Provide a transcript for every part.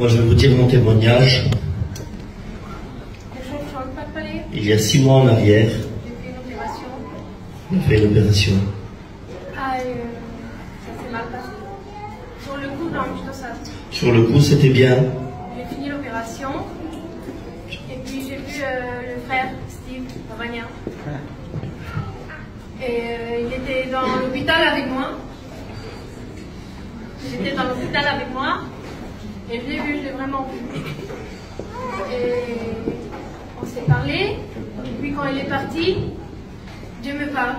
Alors je vais vous dire mon témoignage. Il y a 6 mois en arrière, j'ai fait une opération. Ça s'est mal passé. Sur le coup, non, plutôt ça. Sur le coup, c'était bien. J'ai fini l'opération. Et puis j'ai vu le frère, Steve Ravagna. Et il était dans l'hôpital avec moi. J'étais dans l'hôpital avec moi. Et je l'ai vu, je l'ai vraiment vu. Et on s'est parlé. Et puis quand il est parti, Dieu me parle.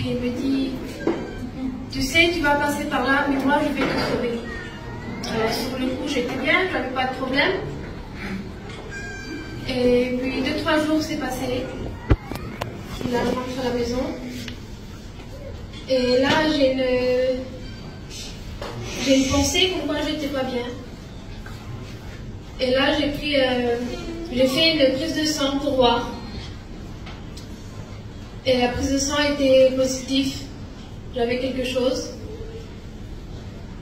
Et il me dit, tu sais, tu vas passer par là, mais moi je vais te sauver. Alors sur le coup, j'étais bien, je n'avais pas de problème. Et puis 2-3 jours s'est passé. Il a rentré à la maison. Et là, j'ai une pensée comme quoi j'étais pas bien. Et là, j'ai fait une prise de sang pour voir. Et la prise de sang était positive. J'avais quelque chose.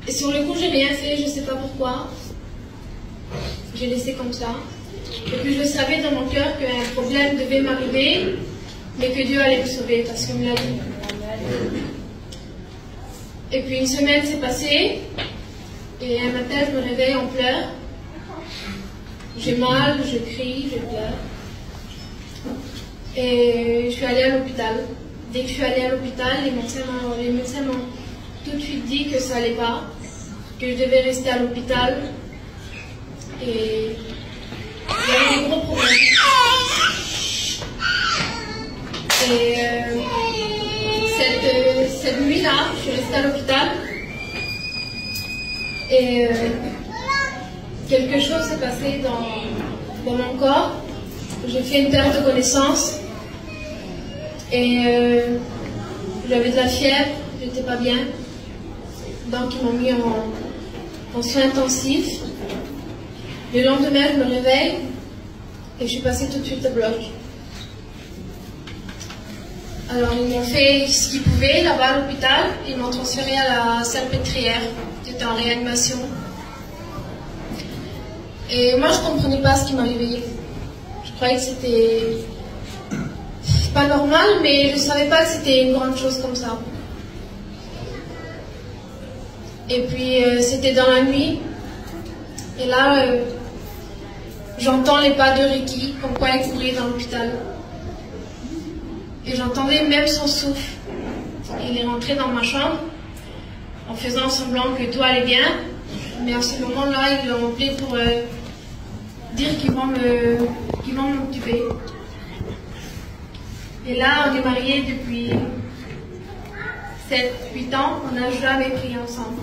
Et sur le coup, j'ai rien fait, je ne sais pas pourquoi. J'ai laissé comme ça. Et puis je savais dans mon cœur qu'un problème devait m'arriver, mais que Dieu allait me sauver, parce qu'il me l'a dit. Et puis une semaine s'est passée, et un matin, je me réveille en pleurs. J'ai mal, je crie, je pleure. Et je suis allée à l'hôpital. Dès que je suis allée à l'hôpital, les médecins m'ont tout de suite dit que ça n'allait pas, que je devais rester à l'hôpital. Et il y avait des gros problèmes. Et cette nuit-là, je suis restée à l'hôpital. Et quelque chose s'est passé dans mon corps. J'ai fait une perte de connaissance. Et j'avais de la fièvre, j'étais pas bien. Donc ils m'ont mis en soins intensifs. Le lendemain, je me réveille et je suis passée tout de suite au bloc. Alors ils m'ont fait ce qu'ils pouvaient là-bas à l'hôpital. Ils m'ont transféré à la Salpêtrière. J'étais en réanimation. Et moi, je ne comprenais pas ce qui m'arrivait. Je croyais que c'était pas normal, mais je ne savais pas que c'était une grande chose comme ça. Et puis, c'était dans la nuit. Et là, j'entends les pas de Ricky, comme quoi il courait dans l'hôpital. Et j'entendais même son souffle. Il est rentré dans ma chambre en faisant semblant que tout allait bien. Mais à ce moment-là, ils l'ont appelé pour dire qu'ils vont m'occuper. Et là, on est mariés depuis 7-8 ans. On n'a jamais prié ensemble.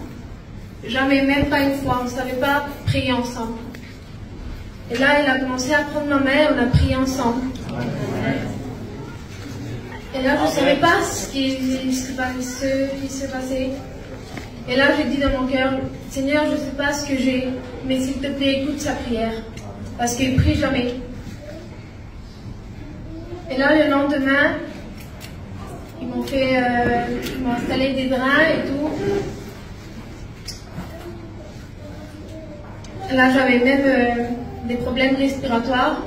Jamais, même pas une fois. On ne savait pas prier ensemble. Et là, il a commencé à prendre ma main. On a prié ensemble. Et là, je ne savais pas ce qui s'est passé. Et là, j'ai dit dans mon cœur, Seigneur, je ne sais pas ce que j'ai, mais s'il te plaît, écoute sa prière. Parce qu'il ne prie jamais. Et là, le lendemain, ils m'ont installé des drains et tout. Là, j'avais même des problèmes respiratoires.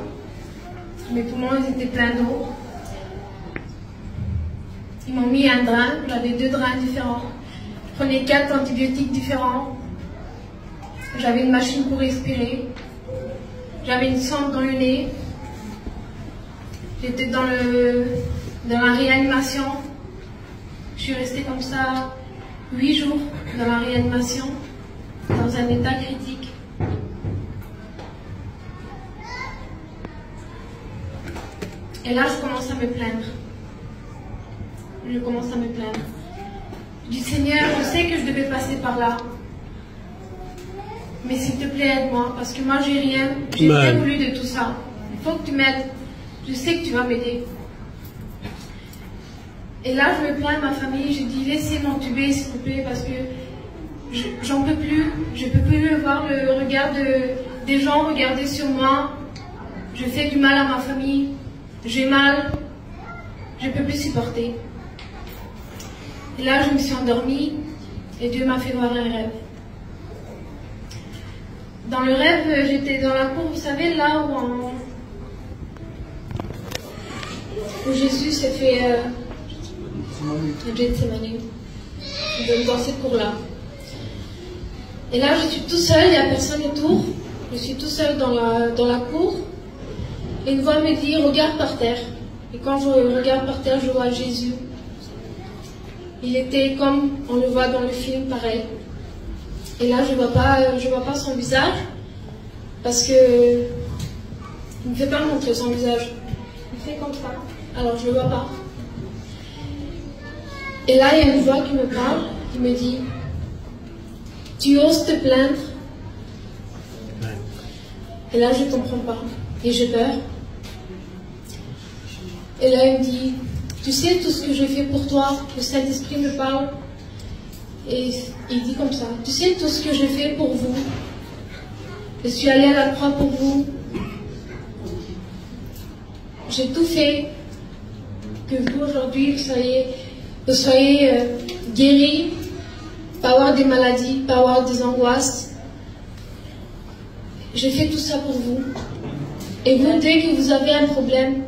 Mes poumons, ils étaient pleins d'eau. Ils m'ont mis un drain. J'avais 2 drains différents. Je prenais 4 antibiotiques différents. J'avais une machine pour respirer. J'avais une sonde dans le nez. J'étais dans la réanimation. Je suis restée comme ça 8 jours dans la réanimation, dans un état critique. Et là, je commence à me plaindre. Je commence à me plaindre. Je dis, Seigneur, je sais que je devais passer par là. Mais s'il te plaît, aide-moi, parce que moi, j'ai rien voulu de tout ça. Il faut que tu m'aides. Je sais que tu vas m'aider. Et là, je me plains à ma famille. Je dis, laissez m'entuber, s'il te plaît, parce que j'en peux plus. Je ne peux plus voir le regard des gens regarder sur moi. Je fais du mal à ma famille. J'ai mal. Je ne peux plus supporter. Et là, je me suis endormie et Dieu m'a fait voir un rêve. Dans le rêve, j'étais dans la cour, vous savez, là où Jésus s'est fait Gethsemane, dans cette cour-là. Et là, je suis tout seul, il n'y a personne autour. Je suis tout seul dans la cour. Et une voix me dit, regarde par terre. Et quand je regarde par terre, je vois Jésus. Il était comme on le voit dans le film, pareil. Et là, je vois pas son visage, parce que il ne fait pas montrer son visage. Il fait comme ça. Alors, je le vois pas. Et là, il y a une voix qui me parle, qui me dit, tu oses te plaindre? Et là, je ne comprends pas. Et j'ai peur. Et là, il me dit, tu sais tout ce que j'ai fait pour toi? Le Saint-Esprit me parle. Et il dit comme ça, tu sais tout ce que j'ai fait pour vous? Je suis allée à la croix pour vous. J'ai tout fait que vous, aujourd'hui, vous soyez guéris, pas avoir des maladies, pas avoir des angoisses. J'ai fait tout ça pour vous. Et vous, dès que vous avez un problème,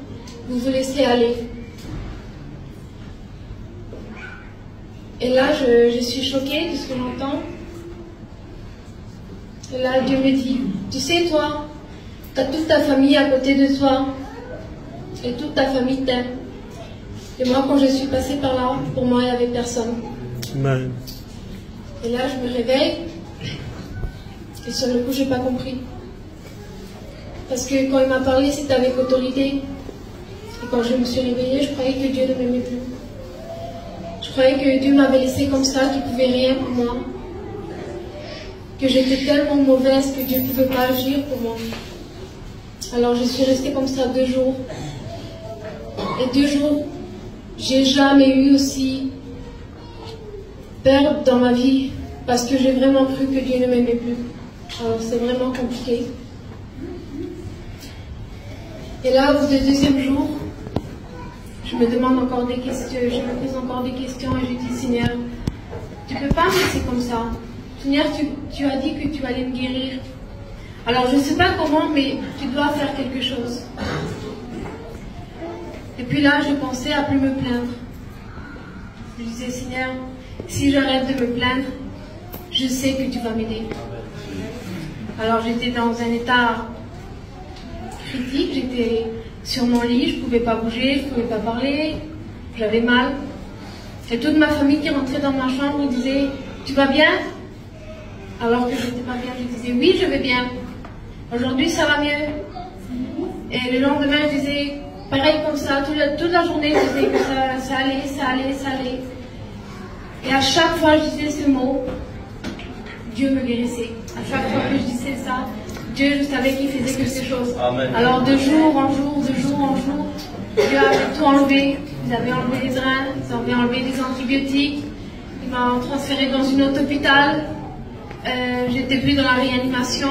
vous vous laissez aller. Et là, je suis choquée de ce que j'entends. Et là, Dieu me dit, tu sais, toi, tu as toute ta famille à côté de toi. Et toute ta famille t'aime. Et moi, quand je suis passée par là, pour moi, il n'y avait personne. Amen. Et là, je me réveille. Et sur le coup, je n'ai pas compris. Parce que quand il m'a parlé, c'était avec autorité. Et quand je me suis réveillée, je croyais que Dieu ne m'aimait plus. Je croyais que Dieu m'avait laissé comme ça, qu'il ne pouvait rien pour moi. Que j'étais tellement mauvaise que Dieu ne pouvait pas agir pour moi. Alors je suis restée comme ça 2 jours. Et 2 jours, j'ai jamais eu aussi peur dans ma vie. Parce que j'ai vraiment cru que Dieu ne m'aimait plus. Alors c'est vraiment compliqué. Et là, au bout du 2e jour, je me demande encore des questions, je me pose encore des questions et je dis, Seigneur, tu ne peux pas me laisser comme ça. Seigneur, tu as dit que tu allais me guérir. Alors je ne sais pas comment, mais tu dois faire quelque chose. Et puis là, je pensais à plus me plaindre. Je disais, Seigneur, si j'arrête de me plaindre, je sais que tu vas m'aider. Alors j'étais dans un état critique, j'étais sur mon lit, je ne pouvais pas bouger, je ne pouvais pas parler, j'avais mal. Et toute ma famille qui rentrait dans ma chambre disait, tu vas bien? Alors que je n'étais pas bien, je disais, oui, je vais bien. Aujourd'hui, ça va mieux. Et le lendemain, je disais, pareil comme ça, toute la journée, je disais que ça allait. Et à chaque fois que je disais ce mot, Dieu me guérissait. À chaque fois que je disais ça, Dieu, je savais qu'il faisait quelque chose. Amen. Alors de jour en jour, Dieu avait tout enlevé. Ils avaient enlevé les reins, ils avaient enlevé les antibiotiques. Ils m'ont transféré dans une autre hôpital. J'étais plus dans la réanimation.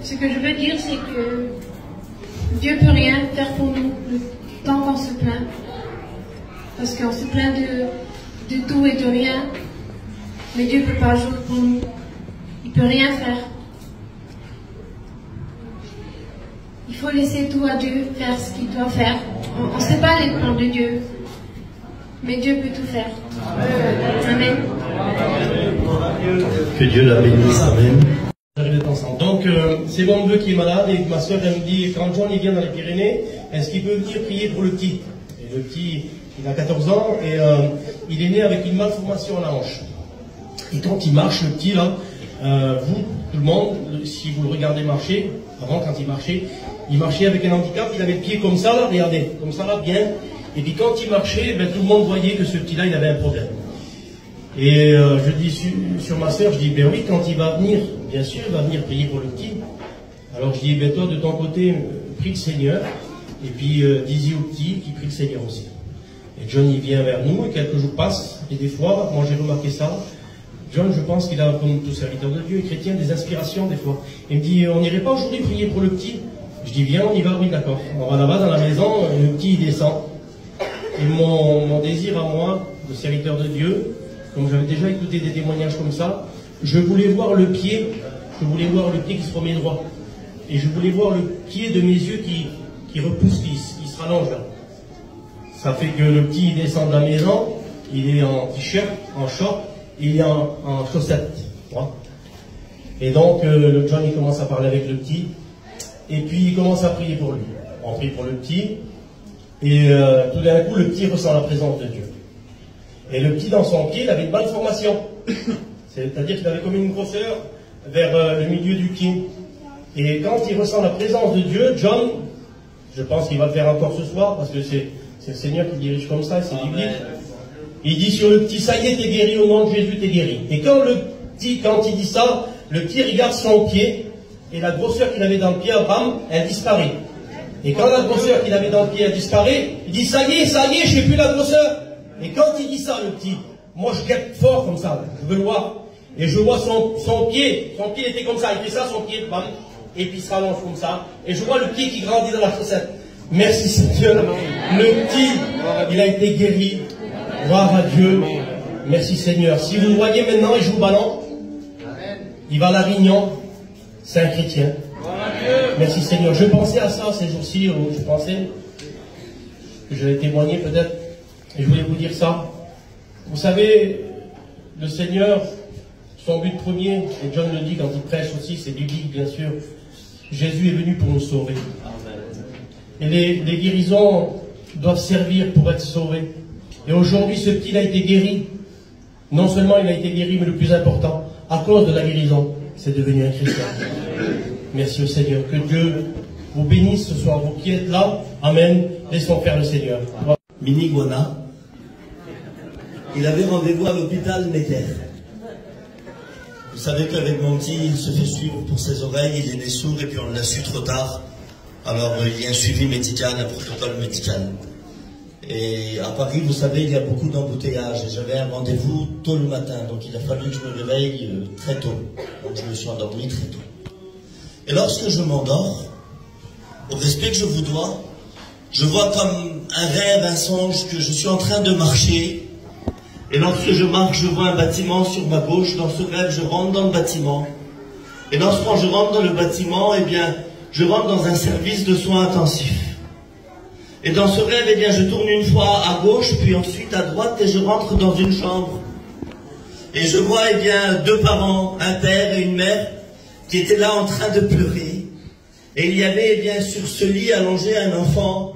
Ce que je veux dire, c'est que Dieu peut rien faire pour nous le temps qu'on se plaint. Parce qu'on se plaint de tout et de rien. Mais Dieu ne peut pas agir pour nous. Il ne peut rien faire. Il faut laisser tout à Dieu faire ce qu'il doit faire. On ne sait pas les plans de Dieu. Mais Dieu peut tout faire. Amen. Que Dieu la bénisse. Amen. Donc, c'est mon neveu qui est malade et ma soeur elle me dit, quand John il vient dans les Pyrénées, est-ce qu'il peut venir prier pour le petit? Et le petit, il a 14 ans et il est né avec une malformation à la hanche. Et quand il marche, le petit là, vous, tout le monde, si vous le regardez marcher, avant quand il marchait avec un handicap, il avait le pied comme ça là, regardez, comme ça là, bien. Et puis quand il marchait, ben, tout le monde voyait que ce petit là, il avait un problème. Et je dis sur ma soeur, je dis, ben oui, quand il va venir, bien sûr, il va venir prier pour le petit. Alors je dis, ben toi de ton côté, prie le Seigneur, et puis dis-y au petit qui prie le Seigneur aussi. Et John il vient vers nous, et quelques jours passent, et des fois, moi j'ai remarqué ça, John je pense qu'il a, comme tout serviteur de Dieu et chrétien, des inspirations des fois. Il me dit, on n'irait pas aujourd'hui prier pour le petit? Je dis, viens, on y va, oui d'accord. On va là-bas dans la maison, le petit il descend. Et mon désir à moi, de serviteur de Dieu, comme j'avais déjà écouté des témoignages comme ça, je voulais voir le pied qui se remet droit. Et je voulais voir le pied de mes yeux qui repousse, qui se rallonge là. Ça fait que le petit il descend de la maison, il est en t-shirt, en short, il est en chaussettes. Voilà. Et donc le John il commence à parler avec le petit, et puis il commence à prier pour lui. On prie pour le petit, et tout d'un coup le petit ressent la présence de Dieu. Et le petit dans son pied, il avait une malformation. C'est-à-dire qu'il avait comme une grosseur vers le milieu du pied. Et quand il ressent la présence de Dieu, John, je pense qu'il va le faire encore ce soir, parce que c'est le Seigneur qui dirige comme ça, c'est biblique. Il dit sur le petit, ça y est, t'es guéri, au nom de Jésus, t'es guéri. Et quand il dit ça, le petit regarde son pied, et la grosseur qu'il avait dans le pied, Abraham, elle disparaît. Et quand la grosseur qu'il avait dans le pied, elle disparaît, il dit, ça y est, je n'ai plus la grosseur. Et quand il dit ça, le petit, moi je guette fort comme ça, je veux le voir. Et je vois son pied était comme ça, il fait ça, son pied, bam, et puis il se rallonge comme ça. Et je vois le pied qui grandit dans la chaussette. Merci Seigneur. Le petit, il a été guéri. Gloire à Dieu. Merci Seigneur. Si vous le voyez maintenant, il joue au ballon. Il va à La Réunion. C'est un chrétien. Merci Seigneur. Je pensais à ça ces jours-ci. Je pensais que j'allais témoigner peut-être. Et je voulais vous dire ça. Vous savez, le Seigneur, son but premier, et John le dit quand il prêche aussi, c'est biblique bien sûr, Jésus est venu pour nous sauver. Et les guérisons doivent servir pour être sauvés. Et aujourd'hui, ce petit a été guéri. Non seulement il a été guéri, mais le plus important, à cause de la guérison, c'est devenu un chrétien. Merci au Seigneur. Que Dieu vous bénisse ce soir. Vous qui êtes là, Amen. Laissons faire le Seigneur. Miniguana, il avait rendez-vous à l'hôpital Necker. Vous savez qu'avec mon petit, il se fait suivre pour ses oreilles, il est né sourd et puis on l'a su trop tard. Alors il y a un suivi médical, un protocole médical. Et à Paris, vous savez, il y a beaucoup d'embouteillages. Et j'avais un rendez-vous tôt le matin, donc il a fallu que je me réveille très tôt. Donc je me suis endormi très tôt. Et lorsque je m'endors, au respect que je vous dois, je vois comme un rêve, un songe, que je suis en train de marcher. Et lorsque je marche, je vois un bâtiment sur ma gauche. Dans ce rêve, je rentre dans le bâtiment. Et lorsque je rentre dans le bâtiment, eh bien, je rentre dans un service de soins intensifs. Et dans ce rêve, eh bien, je tourne une fois à gauche, puis ensuite à droite, et je rentre dans une chambre. Et je vois, eh bien, deux parents, un père et une mère, qui étaient là en train de pleurer. Et il y avait, eh bien, sur ce lit allongé un enfant,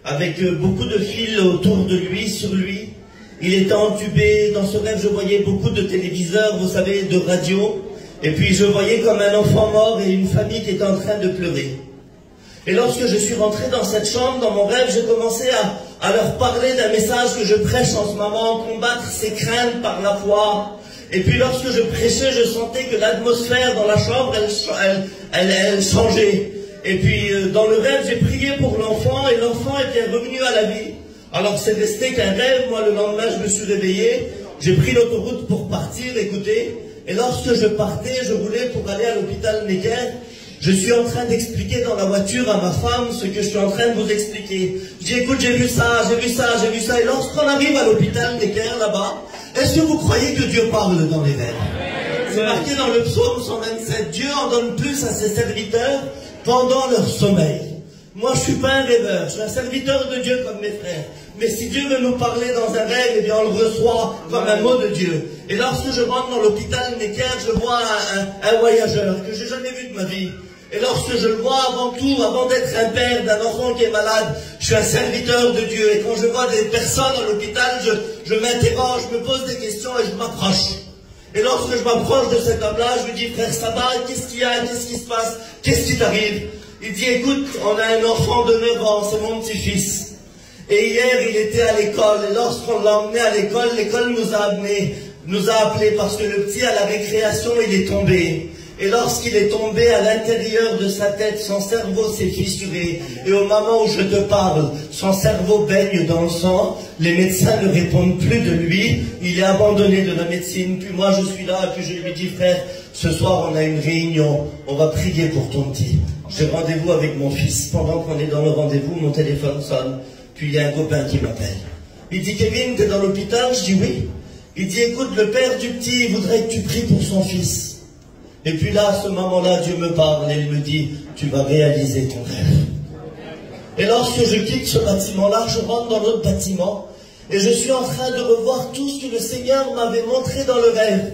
avec beaucoup de fils autour de lui, sur lui. Il était entubé. Dans ce rêve, je voyais beaucoup de téléviseurs, vous savez, de radio. Et puis je voyais comme un enfant mort et une famille qui était en train de pleurer. Et lorsque je suis rentré dans cette chambre, dans mon rêve, j'ai commencé à leur parler d'un message que je prêche en ce moment, combattre ses craintes par la foi. Et puis lorsque je prêchais, je sentais que l'atmosphère dans la chambre, elle changeait. Et puis dans le rêve, j'ai prié pour l'enfant et l'enfant était revenu à la vie. Alors c'est resté qu'un rêve. Moi, le lendemain, je me suis réveillé. J'ai pris l'autoroute pour partir, écoutez. Et lorsque je partais, je voulais pour aller à l'hôpital Necker. Je suis en train d'expliquer dans la voiture à ma femme ce que je suis en train de vous expliquer. Je dis, écoute, j'ai vu ça, j'ai vu ça, j'ai vu ça. Et lorsqu'on arrive à l'hôpital Necker, là-bas, est-ce que vous croyez que Dieu parle dans les rêves? C'est marqué dans le psaume 127. Dieu en donne plus à ses serviteurs pendant leur sommeil. Moi, je suis pas un rêveur, je suis un serviteur de Dieu comme mes frères. Mais si Dieu veut nous parler dans un rêve, eh bien on le reçoit comme un mot de Dieu. Et lorsque je rentre dans l'hôpital Necker, je vois un voyageur que j'ai jamais vu de ma vie. Et lorsque je le vois, avant tout, avant d'être un père d'un enfant qui est malade, je suis un serviteur de Dieu. Et quand je vois des personnes à l'hôpital, je m'interroge, je me pose des questions et je m'approche. Et lorsque je m'approche de cet homme-là, je lui dis, frère Sabah, qu'est-ce qu'il y a, qu'est-ce qui se passe, qu'est-ce qui t'arrive? Il dit, écoute, on a un enfant de 9 ans, c'est mon petit-fils. Et hier, il était à l'école, et lorsqu'on l'a emmené à l'école, l'école nous a appelés parce que le petit, à la récréation, il est tombé. Et lorsqu'il est tombé à l'intérieur de sa tête, son cerveau s'est fissuré. Et au moment où je te parle, son cerveau baigne dans le sang. Les médecins ne répondent plus de lui. Il est abandonné de la médecine. Puis moi, je suis là, et puis je lui dis, frère, ce soir, on a une réunion. On va prier pour ton petit. J'ai rendez-vous avec mon fils. Pendant qu'on est dans le rendez-vous, mon téléphone sonne. Puis il y a un copain qui m'appelle. Il dit, Kevin, t'es dans l'hôpital? Je dis oui. Il dit, écoute, le père du petit voudrait que tu pries pour son fils. Et puis là, à ce moment-là, Dieu me parle et il me dit, tu vas réaliser ton rêve. Et lorsque je quitte ce bâtiment-là, je rentre dans l'autre bâtiment et je suis en train de revoir tout ce que le Seigneur m'avait montré dans le rêve.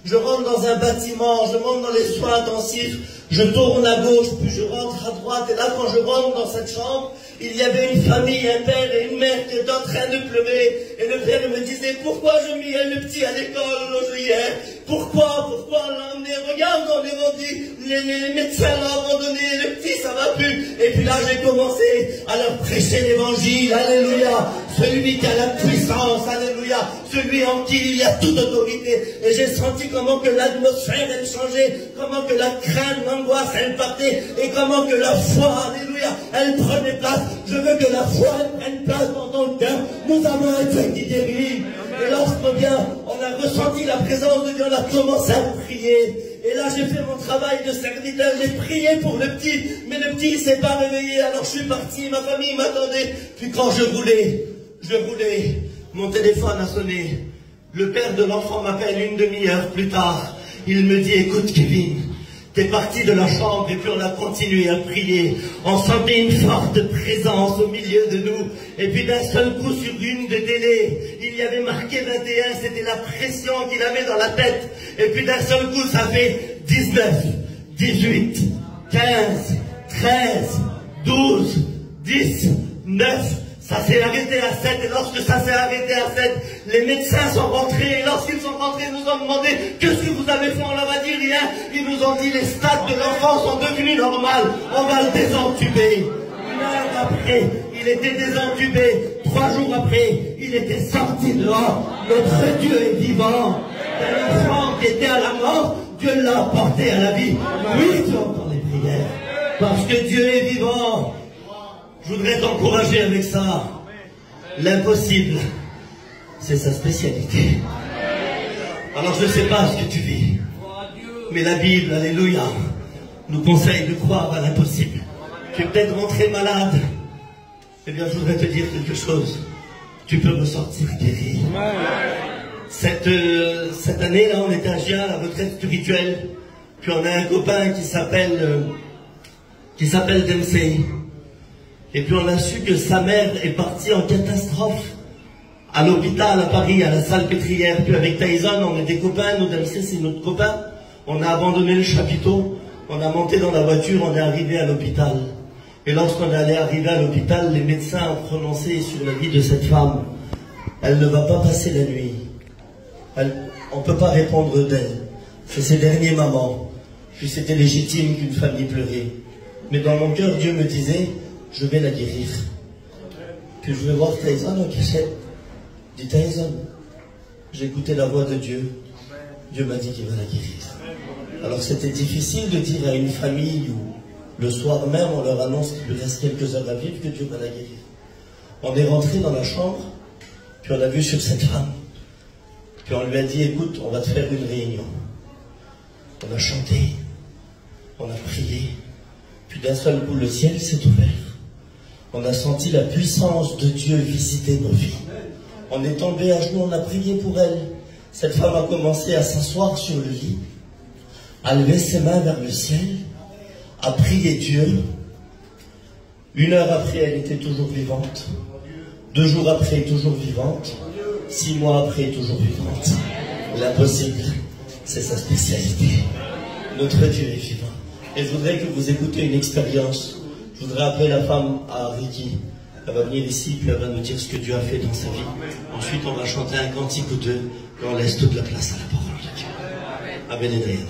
Je rentre dans un bâtiment, je monte dans les soins intensifs, je tourne à gauche, puis je rentre à droite. Et là, quand je rentre dans cette chambre, il y avait une famille, un père et une mère qui étaient en train de pleurer. Et le père me disait, pourquoi je mis le petit à l'école hier? Pourquoi on l'a emmené? Regarde, on lui a dit, les médecins l'ont abandonné, le petit, ça va plus. Et puis là, j'ai commencé à leur prêcher l'évangile, alléluia. Celui qui a la puissance, alléluia. Celui en qui il y a toute autorité. Et j'ai senti comment que l'atmosphère, elle changeait, comment que la crainte, l'angoisse, elle partait, et comment que la foi, alléluia, elle prenait place. Je veux que la foi, elle prenne place dans ton cœur. Nous avons un Dieu qui guérit. Et lorsqu'on vient, on a ressenti la présence de Dieu, on a commencé à prier. Et là, j'ai fait mon travail de serviteur, j'ai prié pour le petit, mais le petit, il s'est pas réveillé, alors je suis parti, ma famille m'attendait. Puis quand je roulais, mon téléphone a sonné. Le père de l'enfant m'appelle une demi-heure plus tard. Il me dit, écoute Kevin, t'es parti de la chambre et puis on a continué à prier. On sentait une forte présence au milieu de nous. Et puis d'un seul coup sur une des télés, il y avait marqué 21, c'était la pression qu'il avait dans la tête. Et puis d'un seul coup ça fait 19, 18, 15, 13, 12, 10, 9... Ça s'est arrêté à 7, et lorsque ça s'est arrêté à 7, les médecins sont rentrés, et lorsqu'ils sont rentrés, ils nous ont demandé « Qu'est-ce que vous avez fait ?» On leur a dit rien. Ils nous ont dit « Les stades de l'enfant sont devenus normales, on va le désentuber. » Une heure après, il était désentubé. 3 jours après, il était sorti dehors. Notre Dieu est vivant. Un enfant qui était à la mort, Dieu l'a porté à la vie. Oui, tu entends les prières, parce que Dieu est vivant. Je voudrais t'encourager avec ça. L'impossible, c'est sa spécialité. Alors je ne sais pas ce que tu vis, mais la Bible, alléluia, nous conseille de croire à l'impossible. Tu es peut-être rentré malade. Eh bien, je voudrais te dire quelque chose. Tu peux ressortir guéri. Cette année-là, on était à Gien, à la retraite spirituelle. Puis on a un copain qui s'appelle Dempsey. Et puis on a su que sa mère est partie en catastrophe à l'hôpital à Paris, à la Salpêtrière. Puis avec Tyson, on était copains, nous Dempsey c'est notre copain. On a abandonné le chapiteau, on a monté dans la voiture, on est arrivé à l'hôpital. Et lorsqu'on allait arriver à l'hôpital, les médecins ont prononcé sur la vie de cette femme. Elle ne va pas passer la nuit. On ne peut pas répondre d'elle. C'est ses derniers moments. Puis c'était légitime qu'une famille pleurait. Mais dans mon cœur, Dieu me disait, je vais la guérir. Puis je vais voir Tyson en cachette. Je dis, Tyson, j'ai écouté la voix de Dieu. Dieu m'a dit qu'il va la guérir. Alors c'était difficile de dire à une famille où le soir même on leur annonce qu'il lui reste quelques heures à vivre que Dieu va la guérir. On est rentré dans la chambre, puis on a vu sur cette femme. Puis on lui a dit, écoute, on va te faire une réunion. On a chanté, on a prié. Puis d'un seul coup, le ciel s'est ouvert. On a senti la puissance de Dieu visiter nos vies. On est tombé à genoux, on a prié pour elle. Cette femme a commencé à s'asseoir sur le lit, à lever ses mains vers le ciel, à prier Dieu. 1 heure après, elle était toujours vivante. 2 jours après, toujours vivante. 6 mois après, toujours vivante. L'impossible, c'est sa spécialité. Notre Dieu est vivant. Et je voudrais que vous écoutiez une expérience. Je voudrais appeler la femme à Ricky. Elle va venir ici, puis elle va nous dire ce que Dieu a fait dans sa vie. Ensuite, on va chanter un cantique ou deux, et on laisse toute la place à la parole de Dieu. Amen et Amen.